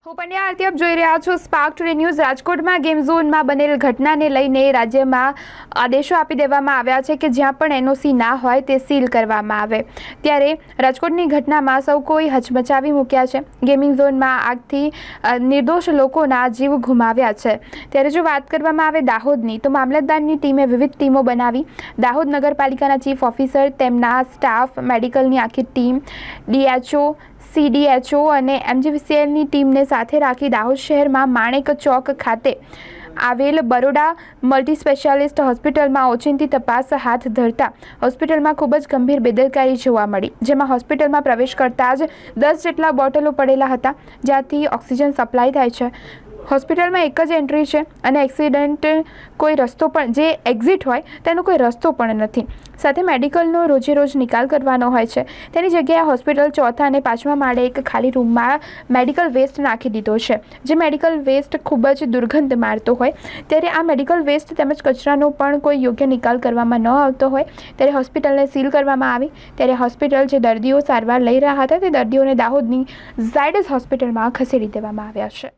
હું પંડ્યા આરતી આપ જોઈ રહ્યા છો સ્પાર્ક ટુડે ન્યૂઝ। રાજકોટમાં ગેમ ઝોનમાં બનેલ ઘટનાને લઈને રાજ્યમાં આદેશો આપી દેવામાં આવ્યા છે કે જ્યાં પણ એનઓસી ના હોય તે સીલ કરવામાં આવે। ત્યારે રાજકોટની ઘટનામાં સૌ કોઈ હચમચાવી મૂક્યા છે। ગેમિંગ ઝોનમાં આગથી નિર્દોષ લોકોના જીવ ગુમાવ્યા છે। ત્યારે જો વાત કરવામાં આવે દાહોદની, તો મામલતદારની ટીમે વિવિધ ટીમો બનાવી। દાહોદ નગરપાલિકાના ચીફ ઓફિસર, તેમના સ્ટાફ, મેડિકલની આખી ટીમ, ડીએચઓ, CDHO અને MGVCLની ટીમને સાથે રાખી દાહોદ શહેરમાં માણેક ચોક ખાતે આવેલ બરોડા મલ્ટી સ્પેશિયાલિસ્ટ હોસ્પિટલમાં ઓચિંતી તપાસ હાથ ધરતા હોસ્પિટલમાં ખૂબ જ ગંભીર બેદરકારી જોવા મળી। જેમાં હોસ્પિટલમાં પ્રવેશ કરતા જ 10 જેટલા બોટલો પડેલા હતા, જ્યાંથી ઓક્સિજન સપ્લાય થાય છે। હોસ્પિટલમાં એક જ એન્ટ્રી છે અને એક્સિડન્ટ કોઈ રસ્તો પણ, જે એક્ઝિટ હોય તેનો કોઈ રસ્તો પણ નથી। સાથે મેડિકલનો રોજે રોજ નિકાલ કરવાનો હોય છે, તેની જગ્યાએ હોસ્પિટલ ચોથા અને પાંચમા માળે એક ખાલી રૂમમાં મેડિકલ વેસ્ટ નાખી દીધો છે, જે મેડિકલ વેસ્ટ ખૂબ જ દુર્ગંધ મારતો હોય। ત્યારે આ મેડિકલ વેસ્ટ તેમજ કચરાનો પણ કોઈ યોગ્ય નિકાલ કરવામાં ન આવતો હોય, ત્યારે હોસ્પિટલને સીલ કરવામાં આવી। ત્યારે હોસ્પિટલ જે દર્દીઓ સારવાર લઈ રહ્યા હતા તે દર્દીઓને દાહોદની ઝાયડસ હોસ્પિટલમાં ખસેડી દેવામાં આવ્યા છે।